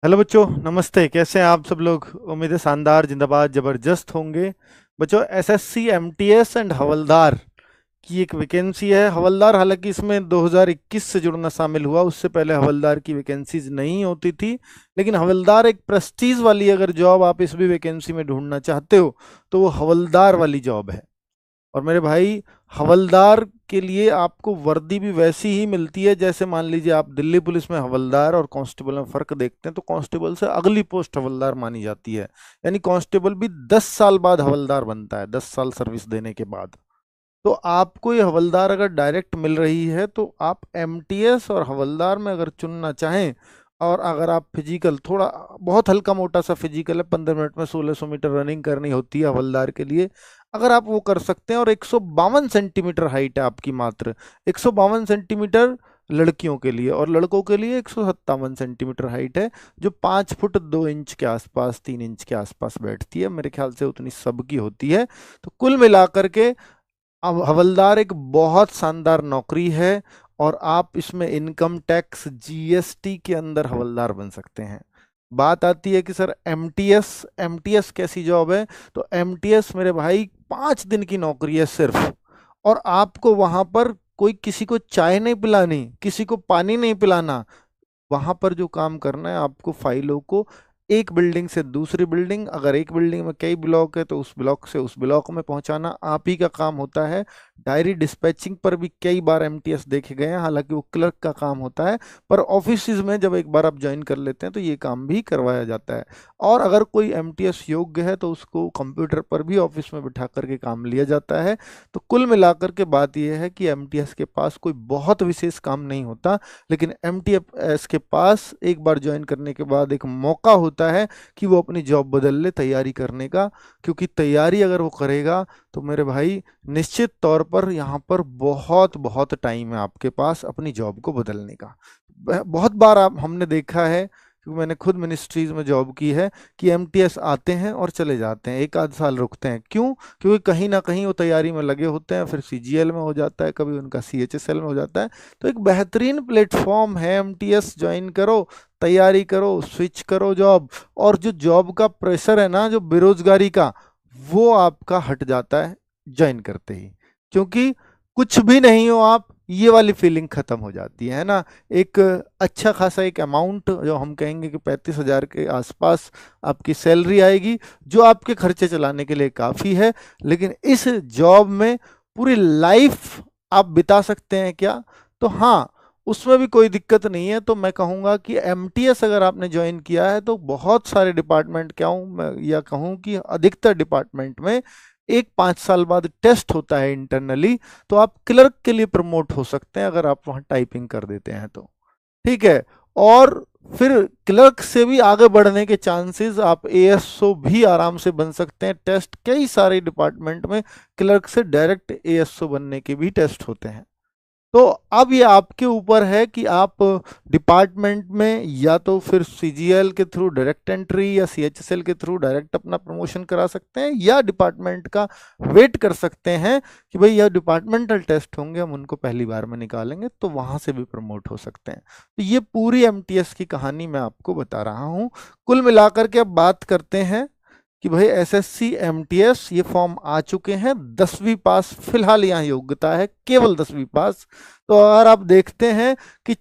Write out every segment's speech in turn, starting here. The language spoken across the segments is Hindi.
हेलो बच्चों, नमस्ते। कैसे हैं आप सब लोग? उम्मीद है शानदार, जिंदाबाद, जबरदस्त होंगे। बच्चों, एसएससी एमटीएस एंड हवलदार की एक वैकेंसी है। हवलदार, हालांकि इसमें 2021 से जुड़ना शामिल हुआ, उससे पहले हवलदार की वैकेंसीज नहीं होती थी। लेकिन हवलदार एक प्रेस्टीज वाली अगर जॉब आप इस भी वैकेंसी में ढूंढना चाहते हो तो वो हवलदार वाली जॉब है। और मेरे भाई, हवलदार के लिए आपको वर्दी भी वैसी ही मिलती है जैसे मान लीजिए आप दिल्ली पुलिस में हवलदार और कांस्टेबल में फर्क देखते हैं तो कांस्टेबल से अगली पोस्ट हवलदार मानी जाती है। यानी कांस्टेबल भी 10 साल बाद हवलदार बनता है, 10 साल सर्विस देने के बाद। तो आपको ये हवलदार अगर डायरेक्ट मिल रही है तो आप एमटीएस और हवलदार में अगर चुनना चाहें, और अगर आप फिजिकल थोड़ा बहुत हल्का मोटा सा फिजिकल है, 15 मिनट में 1600 मीटर रनिंग करनी होती है हवलदार के लिए, अगर आप वो कर सकते हैं, और 152 सेंटीमीटर हाइट है आपकी, मात्र 152 सेंटीमीटर लड़कियों के लिए, और लड़कों के लिए 157 सेंटीमीटर हाइट है, जो 5 फुट 2 इंच के आसपास, 3 इंच के आसपास बैठती है। मेरे ख्याल से उतनी सबकी होती है। तो कुल मिलाकर के अब हवलदार एक बहुत शानदार नौकरी है, और आप इसमें इनकम टैक्स जीएसटी के अंदर हवलदार बन सकते हैं। बात आती है कि सर एमटीएस, एमटीएस कैसी जॉब है? तो एमटीएस मेरे भाई 5 दिन की नौकरी है सिर्फ, और आपको वहां पर कोई किसी को चाय नहीं पिलानी, किसी को पानी नहीं पिलाना। वहां पर जो काम करना है आपको, फाइलों को एक बिल्डिंग से दूसरी बिल्डिंग, अगर एक बिल्डिंग में कई ब्लॉक है तो उस ब्लॉक से उस ब्लॉक में पहुंचाना आप ही का काम होता है। डायरी डिस्पैचिंग पर भी कई बार एमटीएस देखे गए हैं, हालांकि वो क्लर्क का काम होता है, पर ऑफिस में जब एक बार आप ज्वाइन कर लेते हैं तो ये काम भी करवाया जाता है। और अगर कोई एमटीएस योग्य है तो उसको कंप्यूटर पर भी ऑफिस में बिठा करके काम लिया जाता है। तो कुल मिलाकर के बात यह है कि एमटीएस के पास कोई बहुत विशेष काम नहीं होता, लेकिन एमटीएस के पास एक बार ज्वाइन करने के बाद एक मौका होता है कि वो अपनी जॉब बदल ले तैयारी करने का। क्योंकि तैयारी अगर वो करेगा तो मेरे भाई निश्चित तौर पर यहाँ पर बहुत बहुत टाइम है आपके पास अपनी जॉब को बदलने का। बहुत बार आप हमने देखा है, क्योंकि मैंने खुद मिनिस्ट्रीज में जॉब की है, कि एमटीएस आते हैं और चले जाते हैं, एक आध साल रुकते हैं। क्यों? क्योंकि कहीं ना कहीं वो तैयारी में लगे होते हैं, फिर सीजीएल में हो जाता है, कभी उनका सीएचएसएल में हो जाता है। तो एक बेहतरीन प्लेटफॉर्म है एमटीएस, ज्वाइन करो, तैयारी करो, स्विच करो जॉब, और जो जॉब का प्रेशर है ना, जो बेरोजगारी का, वो आपका हट जाता है ज्वाइन करते ही। क्योंकि कुछ भी नहीं हो आप, ये वाली फीलिंग खत्म हो जाती है ना। एक अच्छा खासा एक अमाउंट, जो हम कहेंगे कि 35,000 के आसपास आपकी सैलरी आएगी, जो आपके खर्चे चलाने के लिए काफ़ी है। लेकिन इस जॉब में पूरी लाइफ आप बिता सकते हैं क्या? तो हाँ, उसमें भी कोई दिक्कत नहीं है। तो मैं कहूँगा कि एमटीएस अगर आपने ज्वाइन किया है तो बहुत सारे डिपार्टमेंट, क्या हूँ मैं, या कहूँ कि अधिकतर डिपार्टमेंट में एक 5 साल बाद टेस्ट होता है इंटरनली, तो आप क्लर्क के लिए प्रमोट हो सकते हैं अगर आप वहाँ टाइपिंग कर देते हैं तो। ठीक है। और फिर क्लर्क से भी आगे बढ़ने के चांसेस, आप एएसओ भी आराम से बन सकते हैं। टेस्ट कई सारे डिपार्टमेंट में क्लर्क से डायरेक्ट एएसओ बनने के भी टेस्ट होते हैं। तो अब ये आपके ऊपर है कि आप डिपार्टमेंट में या तो फिर सीजीएल के थ्रू डायरेक्ट एंट्री या सीएचएसएल के थ्रू डायरेक्ट अपना प्रमोशन करा सकते हैं, या डिपार्टमेंट का वेट कर सकते हैं कि भाई यह डिपार्टमेंटल टेस्ट होंगे, हम उनको पहली बार में निकालेंगे, तो वहां से भी प्रमोट हो सकते हैं। तो ये पूरी एमटीएस की कहानी मैं आपको बता रहा हूँ। कुल मिलाकर के अब बात करते हैं कि भाई एसएससी एमटीएस ये फॉर्म आ चुके हैं। 10वीं पास फिलहाल यहाँ योग्यता है, केवल 10वीं पास। तो अगर आप देखते हैं कि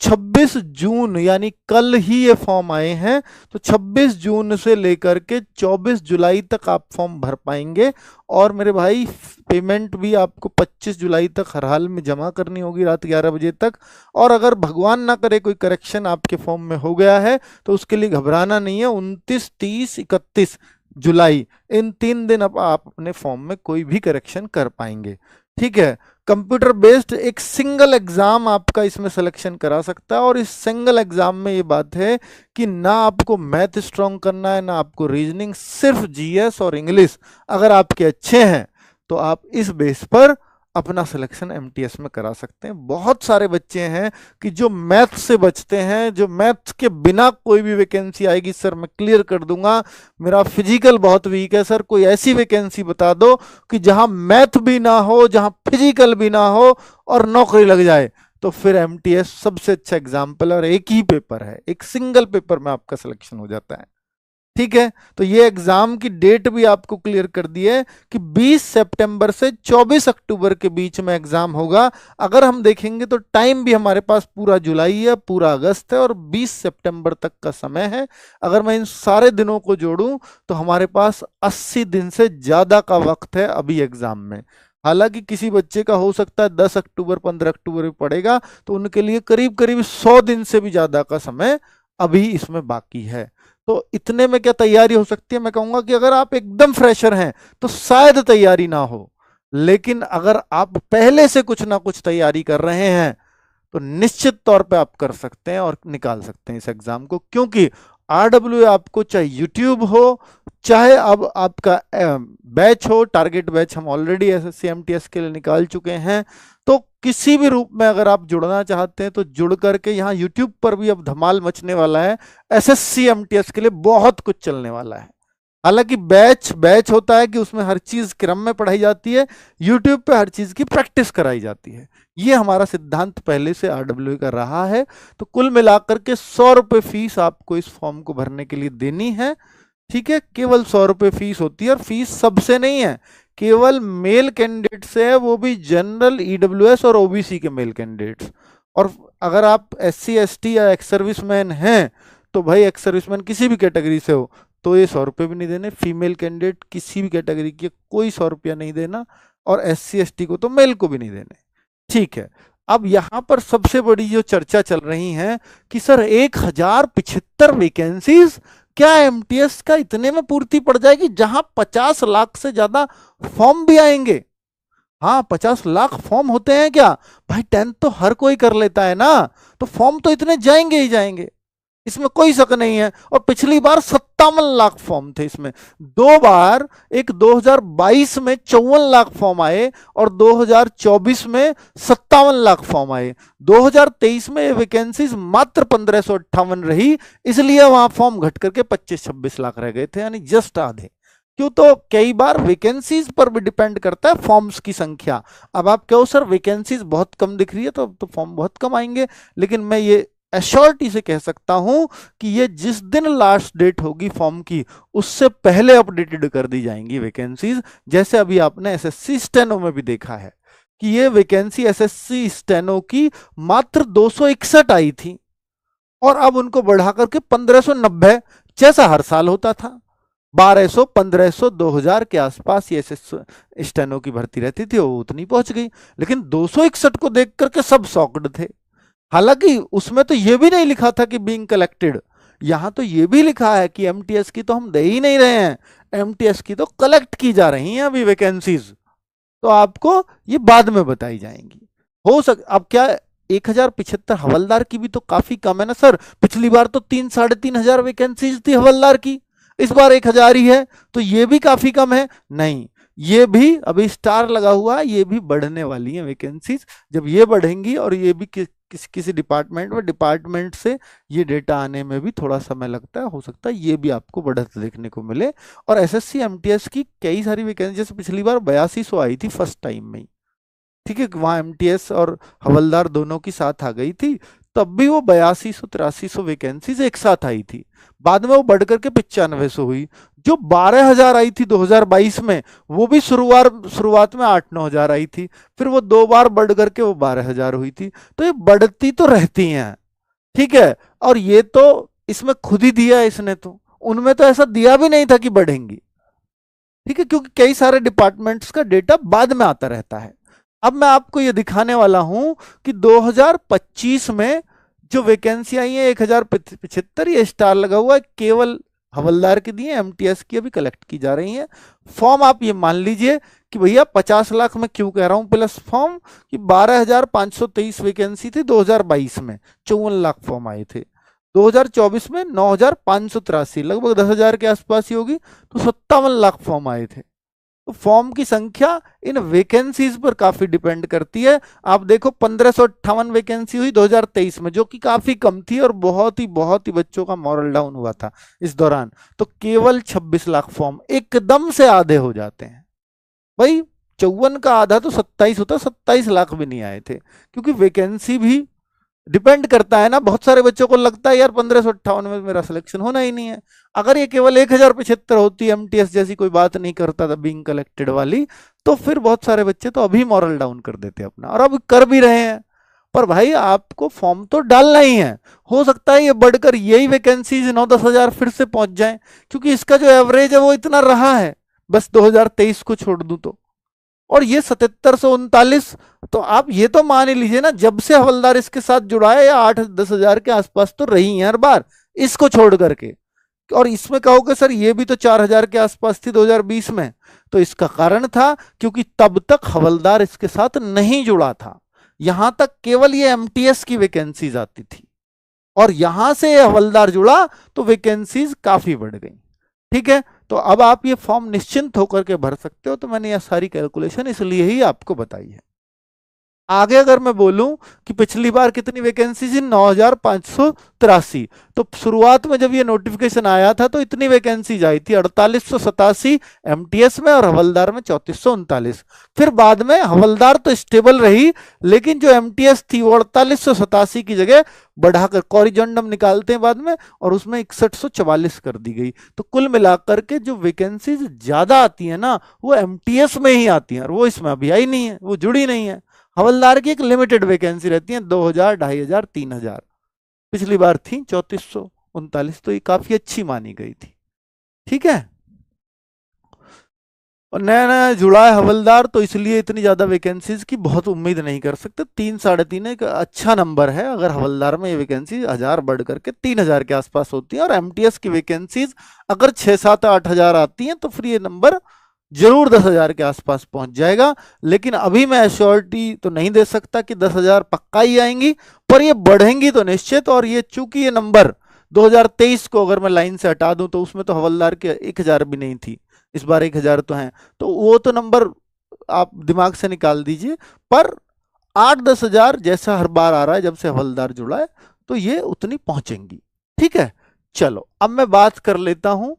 26 जून यानी कल ही ये फॉर्म आए हैं, तो 26 जून से लेकर के 24 जुलाई तक आप फॉर्म भर पाएंगे। और मेरे भाई, पेमेंट भी आपको 25 जुलाई तक हर हाल में जमा करनी होगी, रात 11 बजे तक। और अगर भगवान ना करे कोई करेक्शन आपके फॉर्म में हो गया है तो उसके लिए घबराना नहीं है। 29, 30, 31 जुलाई, इन 3 दिन अब आप अपने फॉर्म में कोई भी करेक्शन कर पाएंगे। ठीक है। कंप्यूटर बेस्ड एक सिंगल एग्जाम आपका इसमें सिलेक्शन करा सकता है, और इस सिंगल एग्जाम में ये बात है कि ना आपको मैथ स्ट्रॉन्ग करना है, ना आपको रीजनिंग, सिर्फ जीएस और इंग्लिश अगर आपके अच्छे हैं तो आप इस बेस पर अपना सिलेक्शन एमटीएस में करा सकते हैं। बहुत सारे बच्चे हैं कि जो मैथ से बचते हैं, जो मैथ के बिना कोई भी वैकेंसी आएगी सर मैं क्लियर कर दूंगा, मेरा फिजिकल बहुत वीक है सर, कोई ऐसी वैकेंसी बता दो कि जहां मैथ भी ना हो, जहां फिजिकल भी ना हो और नौकरी लग जाए। तो फिर एमटीएस सबसे अच्छा एग्जाम्पल, और एक ही पेपर है, एक सिंगल पेपर में आपका सिलेक्शन हो जाता है। ठीक है, तो ये एग्जाम की डेट भी आपको क्लियर कर दी है कि 20 सितंबर से 24 अक्टूबर के बीच में एग्जाम होगा। अगर हम देखेंगे तो टाइम भी हमारे पास पूरा जुलाई है, पूरा अगस्त है और 20 सितंबर तक का समय है। अगर मैं इन सारे दिनों को जोड़ूं तो हमारे पास 80 दिन से ज्यादा का वक्त है अभी एग्जाम में। हालांकि किसी बच्चे का हो सकता है 10 अक्टूबर 15 अक्टूबर में पड़ेगा, तो उनके लिए करीब करीब 100 दिन से भी ज्यादा का समय अभी इसमें बाकी है। तो इतने में क्या तैयारी हो सकती है? मैं कहूंगा कि अगर आप एकदम फ्रेशर हैं तो शायद तैयारी ना हो, लेकिन अगर आप पहले से कुछ ना कुछ तैयारी कर रहे हैं तो निश्चित तौर पे आप कर सकते हैं और निकाल सकते हैं इस एग्जाम को। क्योंकि आरडब्ल्यू आपको चाहे यूट्यूब हो, चाहे अब आपका बैच हो, टारगेट बैच हम ऑलरेडी एसएससी एमटीएस के लिए निकाल चुके हैं, तो किसी भी रूप में अगर आप जुड़ना चाहते हैं तो जुड़ करके, यहाँ यूट्यूब पर भी अब धमाल मचने वाला है, एसएससी एमटीएस के लिए बहुत कुछ चलने वाला है। हालांकि बैच बैच होता है कि उसमें हर चीज क्रम में पढ़ाई जाती है, यूट्यूब पे हर चीज की प्रैक्टिस कराई जाती है। ये हमारा सिद्धांत पहले से आरडब्ल्यू का रहा है। तो कुल मिलाकर के 100 रुपये फीस आपको इस फॉर्म को भरने के लिए देनी है। ठीक है, केवल 100 रुपये फीस होती है, और फीस सबसे नहीं है, केवल मेल कैंडिडेट से है, वो भी जनरल, ईडब्ल्यूएस और ओबीसी के मेल कैंडिडेट्स। और अगर आप एससी एसटी या एक्स सर्विसमैन हैं तो भाई एक्स सर्विसमैन किसी भी कैटेगरी से हो तो ये 100 रुपये भी नहीं देने। फीमेल कैंडिडेट किसी भी कैटेगरी की कोई 100 रुपया नहीं देना, और एससी एसटी को तो मेल को भी नहीं देने। ठीक है, अब यहां पर सबसे बड़ी जो चर्चा चल रही है कि सर 1075 वैकेंसीज, क्या एमटीएस का इतने में पूर्ति पड़ जाएगी, जहां 50 लाख से ज्यादा फॉर्म भी आएंगे? हाँ, 50 लाख फॉर्म होते हैं क्या भाई? 10th तो हर कोई कर लेता है ना, तो फॉर्म तो इतने जाएंगे ही जाएंगे, इसमें कोई शक नहीं है। और पिछली बार 57 लाख फॉर्म थे इसमें, दो बार, एक 2022 में 54 लाख फॉर्म आए और 2024 में 57 लाख फॉर्म आए। 2023 में वैकेंसीज मात्र 1558 रही, इसलिए वहां फॉर्म घट करके 25-26 लाख रह गए थे, यानी जस्ट आधे। क्यों? तो कई बार वैकेंसीज पर भी डिपेंड करता है फॉर्म्स की संख्या। अब आप कहो सर वैकेंसीज बहुत कम दिख रही है तो फॉर्म बहुत कम आएंगे, लेकिन मैं ये एश्योरिटी से कह सकता हूं कि ये जिस दिन लास्ट डेट होगी फॉर्म की, उससे पहले अपडेटेड कर दी जाएंगी वैकेंसीज। जैसे अभी आपने एसएससी स्टेनो में भी देखा है कि ये वैकेंसी एसएससी स्टेनो की मात्र 261 आई थी, और अब उनको बढ़ा करके 1590, जैसा हर साल होता था, 1200, 1500, 2000 के आसपास ये स्टेनो की भर्ती रहती थी, वो उतनी पहुंच गई। लेकिन 261 को देख करके सब शॉक्ड थे। हालांकि उसमें तो ये भी नहीं लिखा था कि बीइंग कलेक्टेड, यहां तो ये भी लिखा है कि एमटीएस की तो हम दे ही नहीं रहे हैं, एमटीएस की तो कलेक्ट की जा रही हैं अभी वैकेंसीज, तो आपको ये बाद में बताई जाएंगी। हो सक अब क्या 1075 हवलदार की भी तो काफी कम है ना सर? पिछली बार तो 3-3.5 हजार वैकेंसीज थी हवलदार की, इस बार 1000 ही है, तो ये भी काफी कम है? नहीं, ये भी अभी स्टार लगा हुआ है, ये भी बढ़ने वाली है वैकेंसीज। जब ये बढ़ेंगी, और ये भी किसी डिपार्टमेंट से ये डेटा आने में भी थोड़ा समय लगता है, हो सकता है ये भी आपको बढ़त देखने को मिले। और एसएससी एमटीएस की कई सारी वैकेंसी, जैसे पिछली बार 8200 आई थी फर्स्ट टाइम में ही, ठीक है, वहां एमटीएस और हवलदार दोनों की साथ आ गई थी, तब भी वो 8200-8300 वैकेंसीज एक साथ आई थी। बाद में वो बढ़ करके 9500 हुई। जो 12000 आई थी 2022 में, वो भी शुरुआत में 8-9 हजार आई थी, फिर वो 2 बार बढ़ करके वो 12000 हुई थी। तो ये बढ़ती तो रहती हैं, ठीक है। और ये तो इसमें खुद ही दिया है इसने, तो उनमें तो ऐसा दिया भी नहीं था कि बढ़ेंगी, ठीक है, क्योंकि कई सारे डिपार्टमेंट्स का डेटा बाद में आता रहता है। अब मैं आपको ये दिखाने वाला हूं कि 2025 में जो वैकेंसी आई है 1075, ये स्टार लगा हुआ है, केवल हवलदार की दिए, एमटीएस की अभी कलेक्ट की जा रही हैं। फॉर्म आप ये मान लीजिए कि भैया 50 लाख में क्यों कह रहा हूं प्लस फॉर्म, कि 12523 वैकेंसी थी 2022 में, 54 लाख फॉर्म आए थे। 2024 में 9583, लगभग 10,000 के आसपास ही होगी, तो 57 लाख फॉर्म आए थे। तो फॉर्म की संख्या इन वैकेंसीज पर काफी डिपेंड करती है। आप देखो 1558 वैकेंसी हुई 2023 में, जो कि काफी कम थी, और बहुत ही बच्चों का मॉरल डाउन हुआ था इस दौरान। तो केवल 26 लाख फॉर्म एकदम से आधे हो जाते हैं भाई। 54 का आधा तो 27 होता, 27 लाख भी नहीं आए थे, क्योंकि वैकेंसी भी डिपेंड करता है ना। बहुत सारे बच्चों को लगता है यार 1558 में मेरा सिलेक्शन होना ही नहीं है। अगर ये केवल 1075 होती, एमटीएस जैसी कोई बात नहीं करता था बीइंग कलेक्टेड वाली, तो फिर बहुत सारे बच्चे तो अभी मॉरल डाउन कर देते अपना, और अब कर भी रहे हैं। पर भाई आपको फॉर्म तो डालना ही है। हो सकता है ये बढ़कर यही वैकेंसीज 9-10 हजार फिर से पहुंच जाए, क्योंकि इसका जो एवरेज है वो इतना रहा है, बस 2023 को छोड़ दूं तो। और ये 7739, तो आप ये तो मान ही लीजिए ना, जब से हवलदार इसके साथ जुड़ा है, या 8-10 हजार के आसपास तो रही है हर बार, इसको छोड़ करके। और इसमें कहोगे सर ये भी तो 4000 के आसपास थी 2020 में, तो इसका कारण था क्योंकि तब तक हवलदार इसके साथ नहीं जुड़ा था। यहां तक केवल ये एमटीएस की वैकेंसीज आती थी, और यहां से हवलदार जुड़ा तो वैकेंसीज काफी बढ़ गई। ठीक है, तो अब आप ये फॉर्म निश्चिंत होकर के भर सकते हो। तो मैंने ये सारी कैलकुलेशन इसलिए ही आपको बताई है। आगे अगर मैं बोलूं कि पिछली बार कितनी वैकेंसी थी, 9583, तो शुरुआत में जब ये नोटिफिकेशन आया था तो इतनी वैकेंसीज आई थी, 4887 एमटीएस में और हवलदार में 3439। फिर बाद में हवलदार तो स्टेबल रही, लेकिन जो एमटीएस थी वो 4887 की जगह बढ़ाकर कॉरिजेंडम निकालते हैं बाद में, और उसमें 6144 कर दी गई। तो कुल मिलाकर के जो वैकेंसीज ज्यादा आती है ना, वो एमटीएस में ही आती है, और वो इसमें अभी आई नहीं है, वो जुड़ी नहीं है। हवलदार की एक लिमिटेड वैकेंसी रहती है, 2000, 2500, 3000। पिछली बार थी 3439, तो ये काफी अच्छी मानी गई थी। ठीक है, और नया नया जुड़ा है हवलदार, तो इसलिए इतनी ज्यादा वैकेंसीज की बहुत उम्मीद नहीं कर सकते। 3-3.5 एक अच्छा नंबर है, अगर हवलदार में ये वैकेंसी 1000 बढ़ करके 3000 के आसपास होती है, और एमटीएस की वैकेंसीज अगर 6-7-8 हजार आती हैं, तो फिर ये नंबर जरूर 10,000 के आसपास पहुंच जाएगा। लेकिन अभी मैं एश्योरिटी तो नहीं दे सकता कि 10,000 पक्का ही आएंगी, पर ये बढ़ेंगी तो निश्चित। और ये चूंकि ये नंबर 2023 को अगर मैं लाइन से हटा दूं, तो उसमें तो हवलदार के 1000 भी नहीं थी, इस बार 1000 तो हैं, तो वो तो नंबर आप दिमाग से निकाल दीजिए। पर 8-10 हजार जैसा हर बार आ रहा है जब से हवलदार जुड़ा है, तो ये उतनी पहुंचेंगी। ठीक है, चलो अब मैं बात कर लेता हूं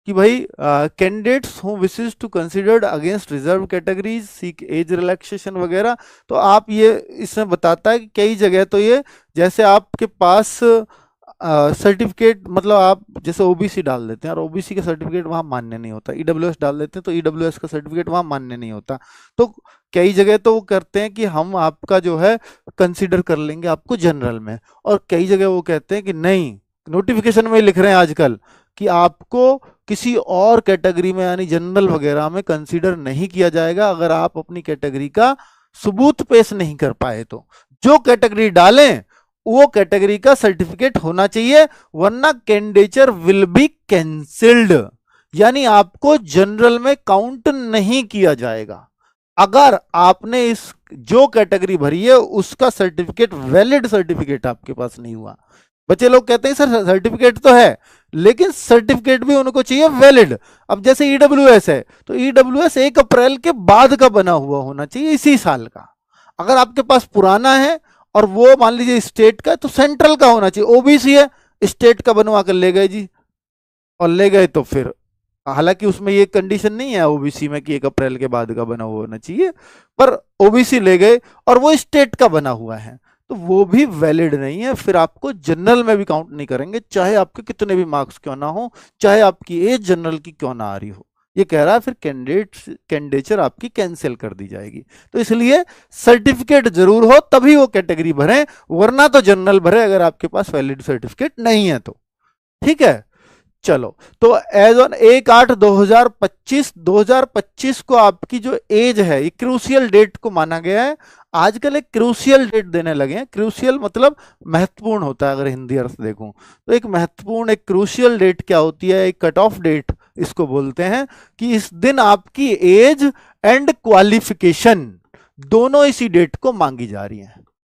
कि भाई candidates who wishes to considered against reserve categories seek age relaxation वगैरह। तो आप ये इसमें बताता है कि कई जगह तो ये, जैसे आपके पास सर्टिफिकेट, मतलब आप जैसे ओबीसी डाल देते हैं और ओबीसी का सर्टिफिकेट वहां मान्य नहीं होता, ईडब्ल्यूएस डाल देते हैं तो ईडब्ल्यूएस का सर्टिफिकेट वहां मान्य नहीं होता। तो कई जगह तो वो करते हैं कि हम आपका जो है कंसिडर कर लेंगे आपको जनरल में, और कई जगह वो कहते हैं कि नहीं, नोटिफिकेशन में लिख रहे हैं आजकल कि आपको किसी और कैटेगरी में यानी जनरल वगैरह में कंसीडर नहीं किया जाएगा अगर आप अपनी कैटेगरी का सबूत पेश नहीं कर पाए। तो जो कैटेगरी डालें वो कैटेगरी का सर्टिफिकेट होना चाहिए, वरना कैंडिडेचर विल बी कैंसिल्ड, यानी आपको जनरल में काउंट नहीं किया जाएगा अगर आपने इस जो कैटेगरी भरी है उसका सर्टिफिकेट, वैलिड सर्टिफिकेट आपके पास नहीं हुआ। बच्चे लोग कहते हैं सर सर्टिफिकेट तो है, लेकिन सर्टिफिकेट भी उनको चाहिए वैलिड। अब जैसे ईडब्ल्यूएस है, तो ईडब्ल्यूएस 1 अप्रैल के बाद का बना हुआ होना चाहिए, इसी साल का। अगर आपके पास पुराना है और वो मान लीजिए स्टेट का, तो सेंट्रल का होना चाहिए। ओबीसी है, स्टेट का बनवा कर ले गए जी, और ले गए तो फिर, हालांकि उसमें ये कंडीशन नहीं है ओबीसी में कि 1 अप्रैल के बाद का बना हुआ होना चाहिए, पर ओबीसी ले गए और वो स्टेट का बना हुआ है, तो वो भी वैलिड नहीं है, फिर आपको जनरल में भी काउंट नहीं करेंगे, चाहे आपके कितने भी मार्क्स क्यों ना हो, चाहे आपकी एज जनरल की क्यों ना आ रही हो। ये कह रहा है फिर कैंडिडेचर आपकी कैंसिल कर दी जाएगी। तो इसलिए सर्टिफिकेट जरूर हो तभी वो कैटेगरी भरें, वरना तो जनरल भरे अगर आपके पास वैलिड सर्टिफिकेट नहीं है तो। ठीक है, चलो, तो एज ऑन 1/8/2025 को आपकी जो एज है, ये क्रूशियल डेट को माना गया है। आजकल एक क्रूशियल डेट देने लगे हैं, क्रूशियल मतलब महत्वपूर्ण होता है, अगर हिंदी अर्थ देखूं तो एक महत्वपूर्ण, एक क्रूशियल डेट क्या होती है, एक कट ऑफ डेट इसको बोलते हैं, कि इस दिन आपकी एज एंड क्वालिफिकेशन दोनों इसी डेट को मांगी जा रही है,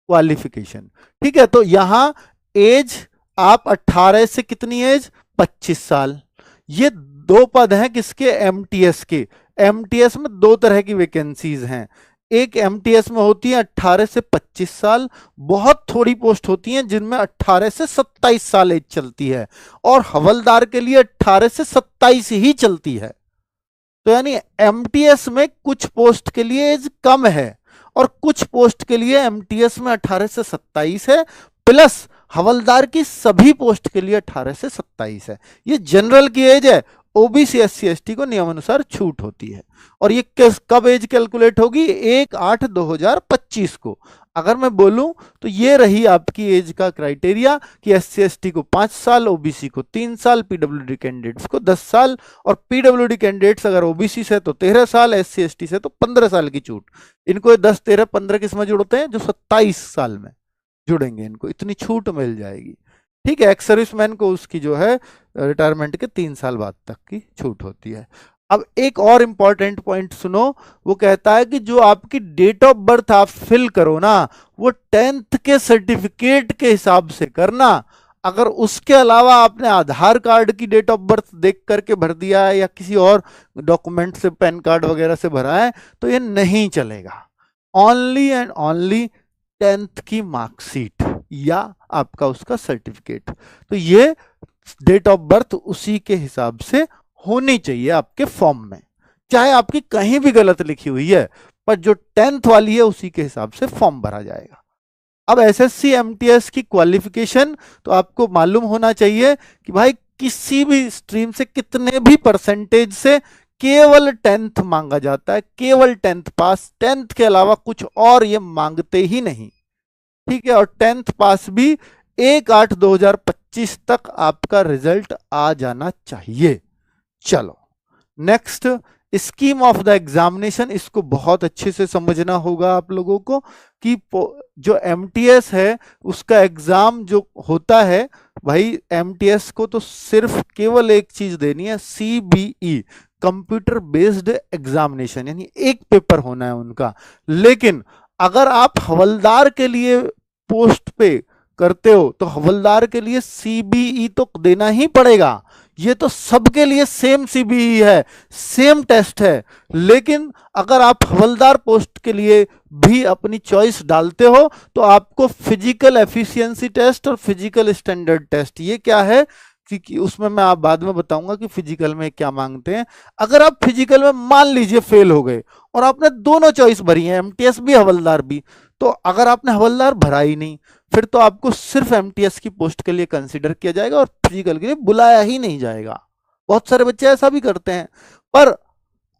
क्वालिफिकेशन। ठीक है, तो यहां एज आप 18 से कितनी एज, 25 साल। ये दो पद हैं किसके, एमटीएस के। एमटीएस में दो तरह की वैकेंसीज हैं, एक एमटीएस में होती है 18 से 25 साल, बहुत थोड़ी पोस्ट होती हैं जिनमें 18 से 27 साल एज चलती है, और हवलदार के लिए 18 से 27 ही चलती है। तो यानी एमटीएस में कुछ पोस्ट के लिए एज कम है और कुछ पोस्ट के लिए एमटीएस में 18 से 27 है, प्लस हवलदार की सभी पोस्ट के लिए 18 से 27 है। ये जनरल की एज है। ओबीसी एससी एसटी को नियमानुसार छूट होती है। और ये कब एज कैलकुलेट होगी? 1/8/2025 को। अगर मैं बोलूं तो ये रही आपकी एज का क्राइटेरिया कि एससी एसटी को 5 साल, ओबीसी को 3 साल, पीडब्ल्यूडी कैंडिडेट्स को 10 साल, और पीडब्ल्यूडी कैंडिडेट्स अगर ओबीसी से तो 13 साल, एससी एसटी से तो 15 साल की छूट। इनको 10, 13, 15 किस में जुड़ते हैं? जो 27 साल में जुड़ेंगे, इनको इतनी छूट मिल जाएगी। ठीक है, एक्स सर्विसमैन को उसकी जो है रिटायरमेंट के 3 साल बाद तक की छूट होती है। अब एक और इंपॉर्टेंट पॉइंट सुनो, वो कहता है कि जो आपकी डेट ऑफ बर्थ आप फिल करो ना, वो 10th के सर्टिफिकेट के हिसाब से करना। अगर उसके अलावा आपने आधार कार्ड की डेट ऑफ बर्थ देख करके भर दिया है या किसी और डॉक्यूमेंट से, पैन कार्ड वगैरह से भरा है, तो ये नहीं चलेगा। ओनली एंड ओनली 10th की मार्कशीट या आपका उसका सर्टिफिकेट, तो ये डेट ऑफ बर्थ उसी के हिसाब से होनी चाहिए आपके फॉर्म में, चाहे आपकी कहीं भी गलत लिखी हुई है, पर जो 10th वाली है उसी के हिसाब से फॉर्म भरा जाएगा। अब एसएससी एमटीएस की क्वालिफिकेशन तो आपको मालूम होना चाहिए कि भाई किसी भी स्ट्रीम से कितने भी परसेंटेज से केवल 10th मांगा जाता है, केवल 10th पास, 10th के अलावा कुछ और ये मांगते ही नहीं। ठीक है, और 10th पास भी 1/8/2025 तक आपका रिजल्ट आ जाना चाहिए। चलो next, scheme of the examination. इसको बहुत अच्छे से समझना होगा आप लोगों को कि जो एमटीएस है उसका एग्जाम जो होता है, भाई एमटीएस को तो सिर्फ केवल एक चीज देनी है, सीबीई, कंप्यूटर बेस्ड एग्जामिनेशन, यानी एक पेपर होना है उनका। लेकिन अगर आप हवलदार के लिए पोस्ट पे करते हो तो हवलदार के लिए सीबीई तो देना ही पड़ेगा। ये तो सबके लिए सेम सीबीई है, सेम टेस्ट है। लेकिन अगर आप हवलदार पोस्ट के लिए भी अपनी चॉइस डालते हो तो आपको फिजिकल एफिशिएंसी टेस्ट और फिजिकल स्टैंडर्ड टेस्ट, ये क्या है कि उसमें मैं आप बाद में बताऊंगा कि फिजिकल में क्या मांगते हैं। अगर आप फिजिकल में मान लीजिए फेल हो गए और आपने दोनों चॉइस भरी है, एमटीएस भी हवलदार भी, तो अगर आपने हवलदार भरा ही नहीं, फिर तो आपको सिर्फ एमटीएस की पोस्ट के लिए कंसीडर किया जाएगा और फिजिकल के लिए बुलाया ही नहीं जाएगा। बहुत सारे बच्चे ऐसा भी करते हैं। पर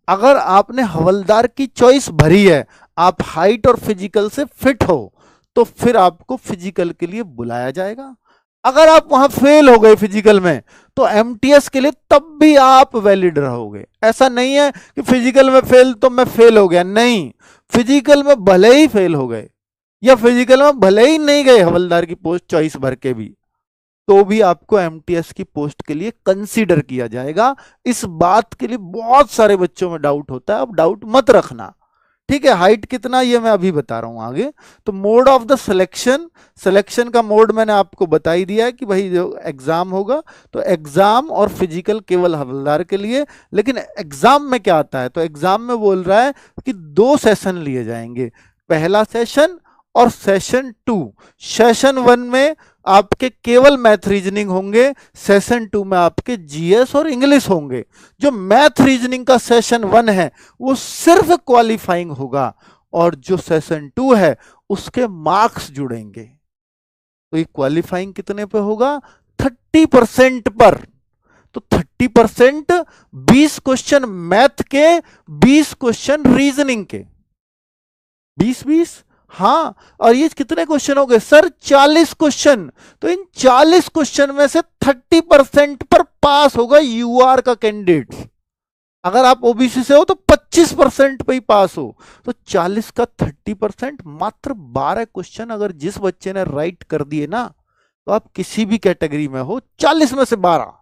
अगर आपने हवलदार की चॉइस भरी है, आप हाइट और फिजिकल से फिट हो, तो फिर आपको फिजिकल के लिए बुलाया जाएगा। अगर आप वहां फेल हो गए फिजिकल में, तो एमटीएस के लिए तब भी आप वैलिड रहोगे। ऐसा नहीं है कि फिजिकल में फेल तो मैं फेल हो गया, नहीं। फिजिकल में भले ही फेल हो गए या फिजिकल में भले ही नहीं गए हवलदार की पोस्ट चॉइस भर के भी, तो भी आपको एमटीएस की पोस्ट के लिए कंसीडर किया जाएगा। इस बात के लिए बहुत सारे बच्चों में डाउट होता है, अब डाउट मत रखना। ठीक है, हाइट कितना ये मैं अभी बता रहा हूं आगे। तो mode of the selection, selection का मोड मैंने आपको बता ही दिया है कि भाई जो एग्जाम होगा तो एग्जाम और फिजिकल केवल हवलदार के लिए। लेकिन एग्जाम में क्या आता है, तो एग्जाम में बोल रहा है कि 2 सेशन लिए जाएंगे, पहला सेशन और सेशन 2। सेशन 1 में आपके केवल मैथ रीजनिंग होंगे, सेशन 2 में आपके जीएस और इंग्लिश होंगे। जो मैथ रीजनिंग का सेशन 1 है वो सिर्फ क्वालिफाइंग होगा, और जो सेशन 2 है उसके मार्क्स जुड़ेंगे। तो ये क्वालिफाइंग कितने पे होगा? 30% पर। तो 30% 20 क्वेश्चन मैथ के, 20 क्वेश्चन रीजनिंग के, 20-20। हाँ, और ये कितने क्वेश्चन हो गए सर? 40 क्वेश्चन। तो इन 40 क्वेश्चन में से 30% पर पास होगा यूआर का कैंडिडेट। अगर आप ओबीसी से हो तो 25% पे ही पास हो। तो 40 का 30%, मात्र 12 क्वेश्चन अगर जिस बच्चे ने राइट कर दिए ना, तो आप किसी भी कैटेगरी में हो, 40 में से 12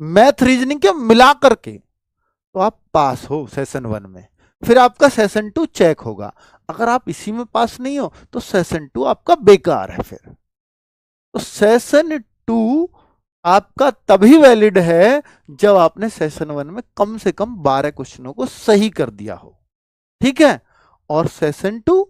मैथ रीजनिंग के मिला करके, तो आप पास हो सेशन 1 में। फिर आपका सेशन 2 चेक होगा। अगर आप इसी में पास नहीं हो तो सेशन 2 आपका बेकार है। फिर तो सेशन 2 आपका तभी वैलिड है जब आपने सेशन 1 में कम से कम 12 क्वेश्चनों को सही कर दिया हो। ठीक है, और सेशन 2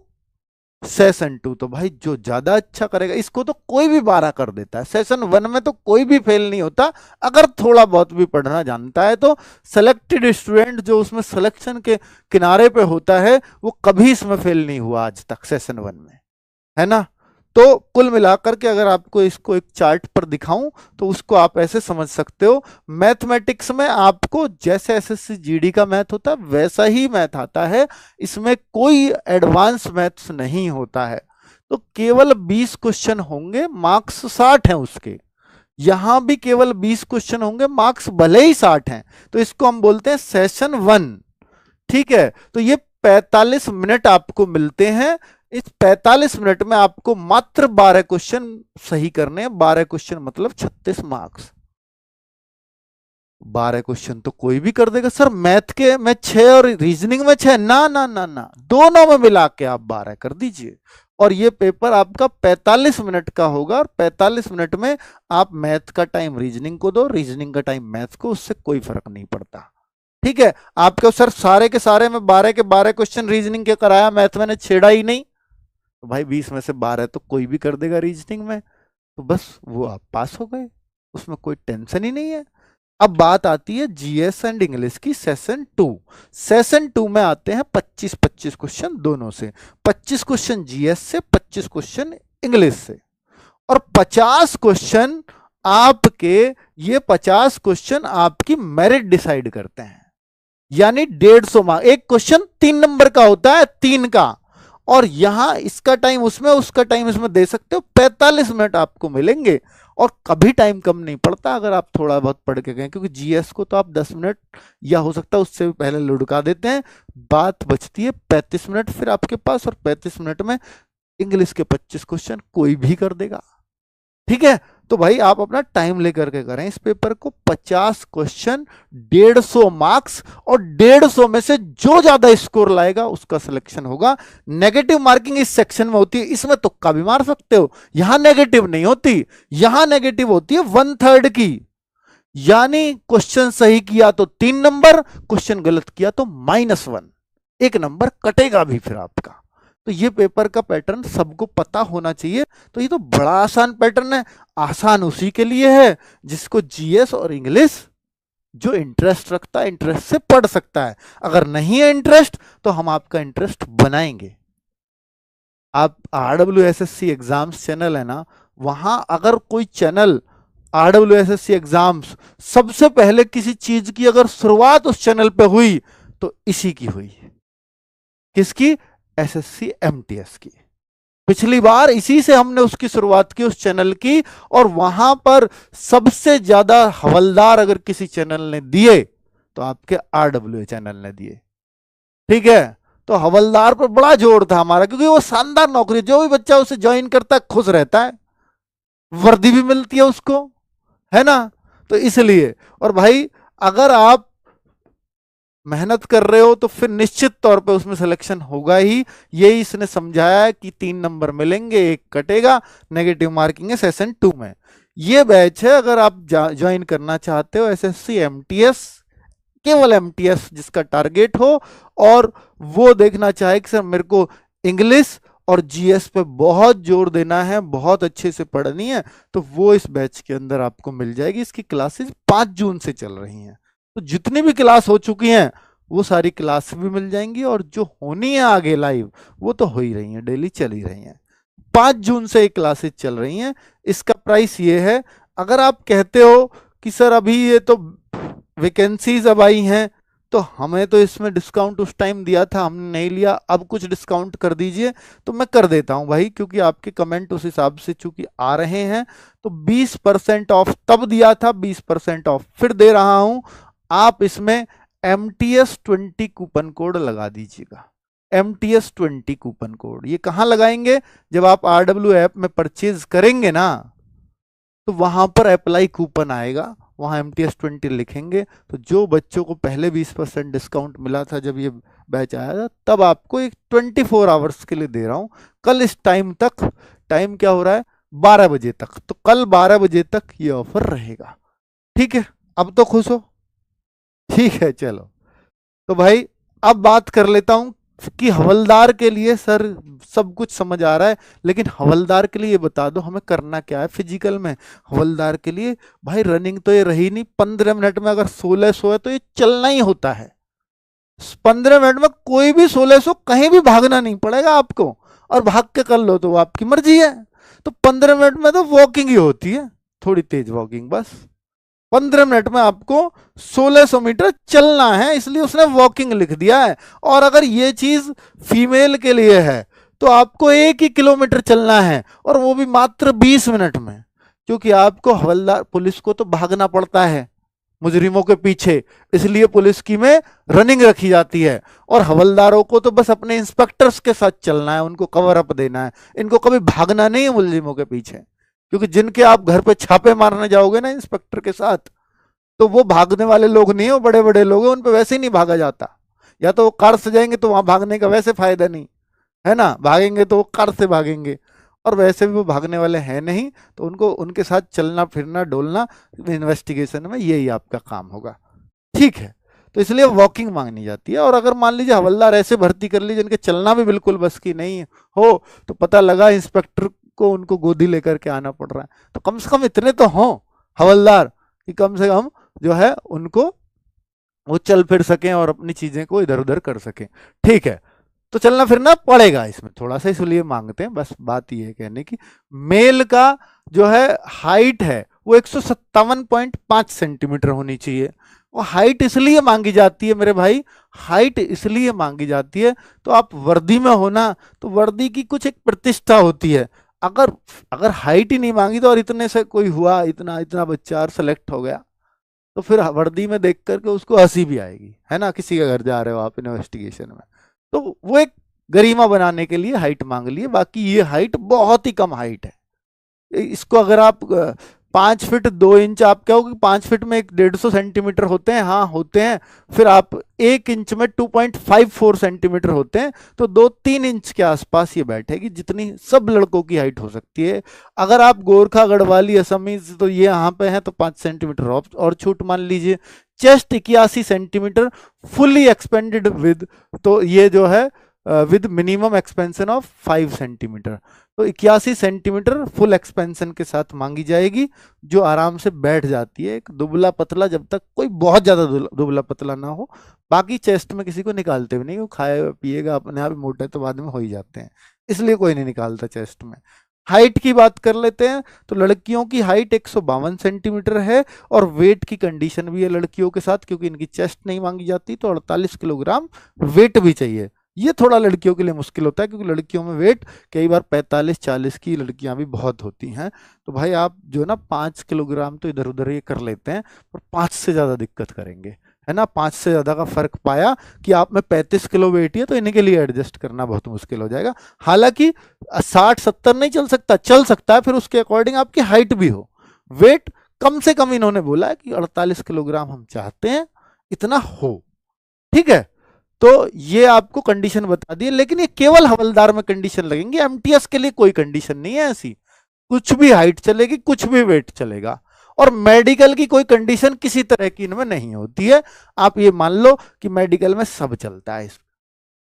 सेशन 2 तो भाई जो ज्यादा अच्छा करेगा, इसको तो कोई भी 12 कर देता है। सेशन 1 में तो कोई भी फेल नहीं होता अगर थोड़ा बहुत भी पढ़ना जानता है। तो सेलेक्टेड स्टूडेंट जो उसमें सिलेक्शन के किनारे पे होता है वो कभी इसमें फेल नहीं हुआ आज तक सेशन 1 में, है ना। तो कुल मिलाकर के अगर आपको इसको एक चार्ट पर दिखाऊं तो उसको आप ऐसे समझ सकते हो, मैथमेटिक्स में आपको जैसे एसएससी जीडी का मैथ होता है वैसा ही मैथ आता है, इसमें कोई एडवांस मैथ्स नहीं होता है। तो केवल 20 क्वेश्चन होंगे, मार्क्स 60 हैं उसके। यहां भी केवल 20 क्वेश्चन होंगे, मार्क्स भले ही 60 हैं। तो इसको हम बोलते हैं सेशन 1। ठीक है, तो ये 45 मिनट आपको मिलते हैं। इस 45 मिनट में आपको मात्र 12 क्वेश्चन सही करने हैं। 12 क्वेश्चन मतलब 36 मार्क्स। 12 क्वेश्चन तो कोई भी कर देगा सर, मैथ के में 6 और रीजनिंग में 6, ना ना ना ना, दोनों में मिला के आप 12 कर दीजिए। और ये पेपर आपका 45 मिनट का होगा, और 45 मिनट में आप मैथ का टाइम रीजनिंग को दो, रीजनिंग का टाइम मैथ को, उससे कोई फर्क नहीं पड़ता। ठीक है, आपको सर सारे के सारे में 12 के 12 क्वेश्चन रीजनिंग के कराया, मैथ मैंने छेड़ा ही नहीं, तो भाई 20 में से 12 तो कोई भी कर देगा रीजनिंग में, तो बस वो आप पास हो गए, उसमें कोई टेंशन ही नहीं है। अब बात आती है जीएस एंड इंग्लिश की सेशन 2। सेशन 2 में आते हैं 25-25 क्वेश्चन दोनों से, 25 क्वेश्चन जीएस से, 25 क्वेश्चन इंग्लिश से, और 50 क्वेश्चन आपके, ये 50 क्वेश्चन आपकी मेरिट डिसाइड करते हैं। यानी 150 मार्क, एक क्वेश्चन 3 नंबर का होता है, 3 का, और यहां इसका टाइम उसमें, उसका टाइम इसमें दे सकते हो। 45 मिनट आपको मिलेंगे, और कभी टाइम कम नहीं पड़ता अगर आप थोड़ा बहुत पढ़ के गए, क्योंकि जीएस को तो आप 10 मिनट या हो सकता है उससे भी पहले लुढ़का देते हैं। बात बचती है 35 मिनट फिर आपके पास, और 35 मिनट में इंग्लिश के 25 क्वेश्चन कोई भी कर देगा। ठीक है, तो भाई आप अपना टाइम लेकर के करें इस पेपर को। 50 क्वेश्चन, 150 मार्क्स, और 150 में से जो ज्यादा स्कोर लाएगा उसका सिलेक्शन होगा। नेगेटिव मार्किंग इस सेक्शन में होती है, इसमें तुक्का भी मार सकते हो, यहां नेगेटिव नहीं होती, यहां नेगेटिव होती है 1/3 की। यानी क्वेश्चन सही किया तो 3 नंबर, क्वेश्चन गलत किया तो -1, 1 नंबर कटेगा भी फिर आपका। तो ये पेपर का पैटर्न सबको पता होना चाहिए। तो ये तो बड़ा आसान पैटर्न है, आसान उसी के लिए है जिसको जीएस और इंग्लिश जो इंटरेस्ट रखता है, इंटरेस्ट से पढ़ सकता है। अगर नहीं है इंटरेस्ट तो हम आपका इंटरेस्ट बनाएंगे। आप RWSSC एग्जाम्स चैनल है ना, वहां अगर कोई चैनल RWSSC एग्जाम्स, सबसे पहले किसी चीज की अगर शुरुआत उस चैनल पे हुई तो इसी की हुई। किसकी? एसएससी एमटीएस की। पिछली बार इसी से हमने उसकी शुरुआत की, उस चैनल की, और वहां पर सबसे ज्यादा हवलदार अगर किसी चैनल ने दिए तो आपके RWA चैनल ने दिए। ठीक है, तो हवलदार पर बड़ा जोर था हमारा, क्योंकि वो शानदार नौकरी, जो भी बच्चा उसे ज्वाइन करता है खुश रहता है, वर्दी भी मिलती है उसको, है ना। तो इसलिए, और भाई अगर आप मेहनत कर रहे हो तो फिर निश्चित तौर पे उसमें सिलेक्शन होगा ही। यही इसने समझाया है कि 3 नंबर मिलेंगे, 1 कटेगा, नेगेटिव मार्किंग है सेशन 2 में। ये बैच है अगर आप ज्वाइन करना चाहते हो एसएससी एमटीएस, केवल एमटीएस जिसका टारगेट हो, और वो देखना चाहे कि सर मेरे को इंग्लिश और जीएस पे बहुत जोर देना है, बहुत अच्छे से पढ़नी है, तो वो इस बैच के अंदर आपको मिल जाएगी। इसकी क्लासेस 5 जून से चल रही हैं, तो जितनी भी क्लास हो चुकी हैं वो सारी क्लास भी मिल जाएंगी, और जो होनी है आगे लाइव वो तो हो ही रही हैं, डेली चल ही रही हैं। 5 जून से ये क्लासेस चल रही हैं। इसका प्राइस ये है, अगर आप कहते हो कि सर अभी ये तो वैकेंसीज अब आई हैं, तो हमें तो इसमें डिस्काउंट उस टाइम दिया था, हमने नहीं लिया, अब कुछ डिस्काउंट कर दीजिए, तो मैं कर देता हूं भाई, क्योंकि आपके कमेंट उस हिसाब से चूंकि आ रहे हैं। तो 20% ऑफ तब दिया था, 20% ऑफ फिर दे रहा हूं। आप इसमें MTS20 कूपन कोड लगा दीजिएगा। MTS20 कूपन कोड ये कहां लगाएंगे? जब आप RW ऐप में परचेज करेंगे ना, तो वहां पर अप्लाई कूपन आएगा, वहां MTS20 लिखेंगे, तो जो बच्चों को पहले 20% डिस्काउंट मिला था जब ये बैच आया था, तब आपको एक 24 आवर्स के लिए दे रहा हूं। कल इस टाइम तक, टाइम क्या हो रहा है, 12 बजे तक, तो कल 12 बजे तक ये ऑफर रहेगा। ठीक है, अब तो खुश हो? ठीक है, चलो। तो भाई अब बात कर लेता हूं कि हवलदार के लिए सर सब कुछ समझ आ रहा है, लेकिन हवलदार के लिए ये बता दो हमें करना क्या है फिजिकल में। हवलदार के लिए भाई रनिंग तो ये रही नहीं, 15 मिनट में अगर 1600 है तो ये चलना ही होता है। 15 मिनट में कोई भी 1600 कहीं भी भागना नहीं पड़ेगा आपको, और भाग के कर लो तो वो आपकी मर्जी है। तो 15 मिनट में तो वॉकिंग ही होती है, थोड़ी तेज वॉकिंग बस। 15 मिनट में आपको 1600 मीटर चलना है, इसलिए उसने वॉकिंग लिख दिया है। और अगर ये चीज फीमेल के लिए है तो आपको 1 ही किलोमीटर चलना है, और वो भी मात्र 20 मिनट में, क्योंकि आपको हवलदार पुलिस को तो भागना पड़ता है मुजरिमों के पीछे, इसलिए पुलिस की में रनिंग रखी जाती है। और हवलदारों को तो बस अपने इंस्पेक्टर्स के साथ चलना है, उनको कवर अप देना है, इनको कभी भागना नहीं है मुजरिमों के पीछे। क्योंकि जिनके आप घर पे छापे मारने जाओगे ना इंस्पेक्टर के साथ, तो वो भागने वाले लोग नहीं है, वो बड़े बड़े लोग हैं, उन पे वैसे ही नहीं भागा जाता। या तो वो कार से जाएंगे तो वहां भागने का वैसे फायदा नहीं है ना, भागेंगे तो वो कार से भागेंगे, और वैसे भी वो भागने वाले हैं नहीं, तो उनको उनके साथ चलना फिरना डोलना इन्वेस्टिगेशन में यही आपका काम होगा। ठीक है, तो इसलिए वॉकिंग मांगनी जाती है। और अगर मान लीजिए हवलदार ऐसे भर्ती कर लीजिए जिनके चलना भी बिल्कुल बस की नहीं हो, तो पता लगा इंस्पेक्टर को उनको गोदी लेकर के आना पड़ रहा है, तो कम से कम इतने तो हों हवलदार कि कम से कम जो है उनको वो चल फिर सकें और अपनी चीजें को इधर उधर कर सकें। ठीक है, तो चलना फिरना पड़ेगा इसमें थोड़ा सा, इसलिए मांगते हैं। बस बात ये है कहने की, मेल का जो है हाइट है वो 157.5 सेंटीमीटर होनी चाहिए। वो हाइट इसलिए मांगी जाती है मेरे भाई, हाइट इसलिए मांगी जाती है, तो आप वर्दी में हो ना, तो वर्दी की कुछ एक प्रतिष्ठा होती है। अगर अगर हाइट ही नहीं मांगी तो, और इतने से कोई हुआ, इतना इतना बच्चा और सेलेक्ट हो गया, तो फिर वर्दी में देख करके उसको हंसी भी आएगी, है ना। किसी के घर जा रहे हो आप इन्वेस्टिगेशन में, तो वो एक गरिमा बनाने के लिए हाइट मांग लिए। बाकी ये हाइट बहुत ही कम हाइट है। इसको अगर आप 5 फीट 2 इंच, आप कहोगे 5 फीट में 150 सेंटीमीटर होते हैं, हाँ होते हैं। फिर आप 1 इंच में 2.54 सेंटीमीटर होते हैं, तो 2-3 इंच के आसपास ये बैठेगी, जितनी सब लड़कों की हाइट हो सकती है। अगर आप गोरखा गढ़वाली असमी तो ये यहाँ पे हैं तो 5 सेंटीमीटर और छूट मान लीजिए। Chest 81 centimetre fully expanded with, तो ये जो है with minimum expansion of 5 centimetre, तो 81 सेंटीमीटर फुल एक्सपेंशन के साथ मांगी जाएगी, जो आराम से बैठ जाती है। एक दुबला पतला, जब तक कोई बहुत ज्यादा दुबला पतला ना हो। बाकी चेस्ट में किसी को निकालते भी नहीं, वो खाए पिएगा अपने आप मोटे तो बाद में हो ही जाते हैं, इसलिए कोई नहीं निकालता चेस्ट में। हाइट की बात कर लेते हैं, तो लड़कियों की हाइट 152 सेंटीमीटर है, और वेट की कंडीशन भी है लड़कियों के साथ, क्योंकि इनकी चेस्ट नहीं मांगी जाती, तो 48 किलोग्राम वेट भी चाहिए। ये थोड़ा लड़कियों के लिए मुश्किल होता है, क्योंकि लड़कियों में वेट कई बार 45-40 की लड़कियां भी बहुत होती हैं। तो भाई आप जो ना 5 किलोग्राम तो इधर उधर ये कर लेते हैं, पर 5 से ज़्यादा दिक्कत करेंगे, है ना। 5 से ज़्यादा का फर्क पाया कि आप में 35 किलो वेट ही है, तो इन्हीं के लिए एडजस्ट करना बहुत मुश्किल हो जाएगा। हालांकि 60-70 नहीं चल सकता, चल सकता है, फिर उसके अकॉर्डिंग आपकी हाइट भी हो। वेट कम से कम इन्होंने बोला है कि 48 किलोग्राम हम चाहते हैं, इतना हो। ठीक है, तो ये आपको कंडीशन बता दी है, लेकिन ये केवल हवलदार में कंडीशन लगेंगे, एमटीएस के लिए कोई कंडीशन नहीं है ऐसी। कुछ भी हाइट चलेगी, कुछ भी वेट चलेगा, और मेडिकल की कोई कंडीशन किसी तरह की इनमें नहीं होती है। आप ये मान लो कि मेडिकल में सब चलता है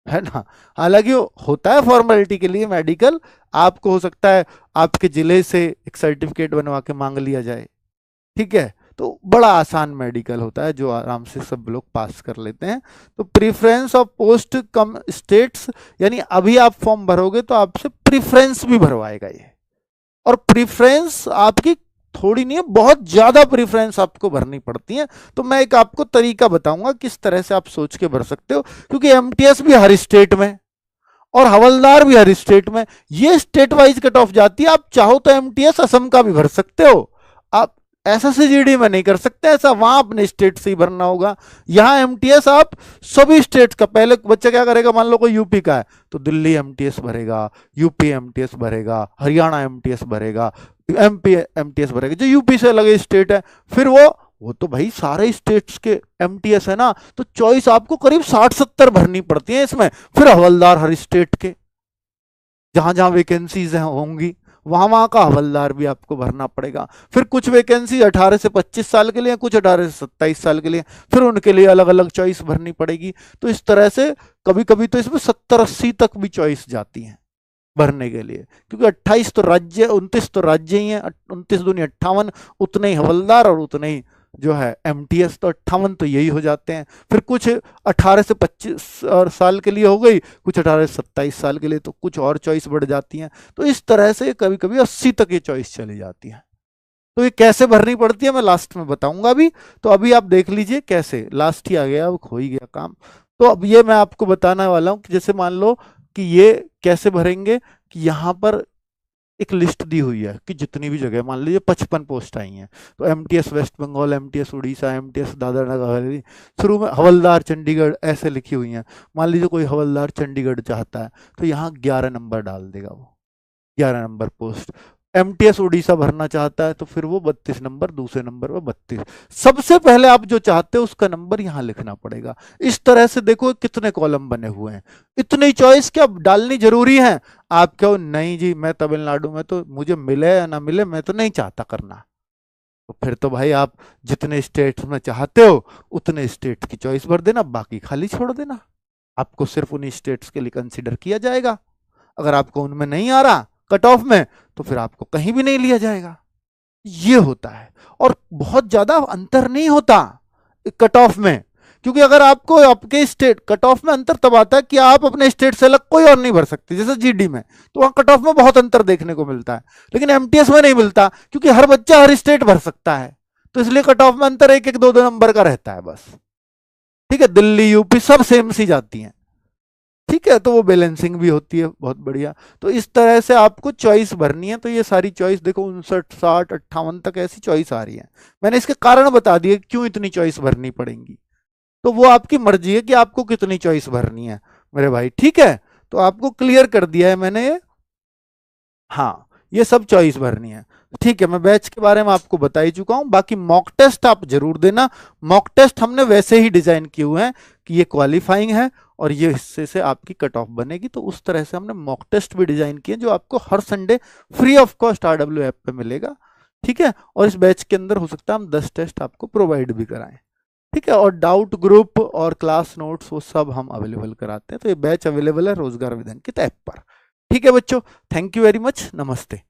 है ना। हालांकि होता है फॉर्मेलिटी के लिए मेडिकल, आपको हो सकता है आपके जिले से एक सर्टिफिकेट बनवा के मांग लिया जाए, ठीक है, तो बड़ा आसान मेडिकल होता है, जो आराम से सब लोग पास कर लेते हैं। तो preference of post come states, यानी अभी आप फॉर्म भरोगे तो आपसे प्रीफरेंस भी भरवाएगा ये, और प्रीफरेंस आपकी थोड़ी नहीं है, बहुत ज्यादा प्रीफरेंस आपको भरनी पड़ती है। तो मैं एक आपको तरीका बताऊंगा किस तरह से आप सोच के भर सकते हो, क्योंकि एमटीएस भी हर स्टेट में और हवलदार भी हर स्टेट में, ये स्टेट वाइज कट ऑफ जाती है। आप चाहो तो एमटीएस असम का भी भर सकते हो, आप एसएससीजीडी में नहीं कर सकते ऐसा, वहां अपने स्टेट से ही भरना होगा। यहाँ एमटीएस आप सभी स्टेट्स का, पहले बच्चा क्या करेगा, मान लो कोई यूपी का है तो दिल्ली एमटीएस भरेगा, यूपी एमटीएस भरेगा, हरियाणा एमटीएस भरेगा, एमपी एमटीएस भरेगा, जो यूपी से लगे स्टेट है। फिर वो तो भाई सारे स्टेट्स के एमटीएस है ना, तो चॉइस आपको करीब 60-70 भरनी पड़ती है इसमें। फिर हवलदार हर स्टेट के, जहां जहां वैकेंसीज होंगी वहां का हवलदार भी आपको भरना पड़ेगा। फिर कुछ वैकेंसी 18 से 25 साल के लिए, कुछ 18 से 27 साल के लिए, फिर उनके लिए अलग अलग चॉइस भरनी पड़ेगी। तो इस तरह से कभी कभी तो इसमें 70-80 तक भी चॉइस जाती हैं भरने के लिए, क्योंकि 28 तो राज्य, 29 तो राज्य ही है, 29 दूनी 58, उतने ही हवलदार और उतने ही जो है एमटीएस, तो 58 तो यही हो जाते हैं। फिर कुछ 18 से 25 और साल के लिए हो गई, कुछ 18 से 27 साल के लिए, तो कुछ और चॉइस बढ़ जाती हैं। तो इस तरह से कभी कभी 80 तक ये चॉइस चली जाती है। तो ये कैसे भरनी पड़ती है मैं लास्ट में बताऊंगा अभी। तो अभी आप देख लीजिए कैसे, लास्ट ही आ गया, अब हो ही गया काम। तो अब ये मैं आपको बताने वाला हूं कि जैसे मान लो कि ये कैसे भरेंगे, कि यहाँ पर एक लिस्ट दी हुई है कि जितनी भी जगह, मान लीजिए 55 पोस्ट आई हैं, तो MTS West Bengal, MTS Orissa, MTS Dadra Nagar Haveli, शुरू में हवलदार चंडीगढ़ ऐसे लिखी हुई हैं। मान लीजिए कोई हवलदार चंडीगढ़ चाहता है तो यहाँ 11 नंबर डाल देगा वो, 11 नंबर पोस्ट। एमटीएस उड़ीसा भरना चाहता है तो फिर वो 32 नंबर, दूसरे नंबर पर 32। सबसे पहले आप जो चाहते हो उसका नंबर यहाँ लिखना पड़ेगा। इस तरह से देखो कितने कॉलम बने हुए हैं। इतनी चॉइस क्या डालनी जरूरी है? आप कहो नहीं जी मैं तमिलनाडु में, तो मुझे मिले या ना मिले मैं तो नहीं चाहता करना, तो फिर तो भाई आप जितने स्टेट में चाहते हो उतने स्टेट की चॉइस भर देना, बाकी खाली छोड़ देना। आपको सिर्फ उन्हीं स्टेट्स के लिए कंसिडर किया जाएगा। अगर आपको उनमें नहीं आ रहा कट ऑफ में, तो फिर आपको कहीं भी नहीं लिया जाएगा। ये होता है। और बहुत ज्यादा अंतर नहीं होता कट ऑफ में, क्योंकि अगर आपको आपके स्टेट, कट ऑफ में अंतर तब आता है कि आप अपने स्टेट से अलग कोई और नहीं भर सकते। जैसे जीडी में तो वहां कट ऑफ में बहुत अंतर देखने को मिलता है, लेकिन एमटीएस में नहीं मिलता, क्योंकि हर बच्चा हर स्टेट भर सकता है। तो इसलिए कट ऑफ में अंतर 1-1, 2-2 नंबर का रहता है बस। ठीक है, दिल्ली यूपी सब सेम सी जाती हैं। ठीक है, तो वो बैलेंसिंग भी होती है, बहुत बढ़िया। तो इस तरह से आपको चॉइस भरनी है। तो ये सारी चॉइस देखो 59, 60, 58 तक ऐसी चॉइस आ रही है। मैंने इसके कारण बता दिए क्यों इतनी चॉइस भरनी पड़ेंगी। तो वो आपकी मर्जी है कि आपको कितनी चॉइस भरनी है मेरे भाई। ठीक है, तो आपको क्लियर कर दिया है मैंने ये। हाँ, ये सब चॉइस भरनी है। ठीक है, मैं बैच के बारे में आपको बता ही चुका हूं। बाकी मॉक टेस्ट आप जरूर देना। मॉक टेस्ट हमने वैसे ही डिजाइन किए हुए हैं कि ये क्वालिफाइंग है और ये हिस्से से आपकी कट ऑफ बनेगी। तो उस तरह से हमने मॉक टेस्ट भी डिजाइन किए जो आपको हर Sunday free of cost RW app पे मिलेगा। ठीक है, और इस बैच के अंदर हो सकता है हम 10 टेस्ट आपको प्रोवाइड भी कराएं। ठीक है, और डाउट ग्रुप और क्लास नोट्स वो सब हम अवेलेबल कराते हैं। तो ये बैच अवेलेबल है रोजगार विद अंकित ऐप पर। ठीक है बच्चों, थैंक यू वेरी मच, नमस्ते।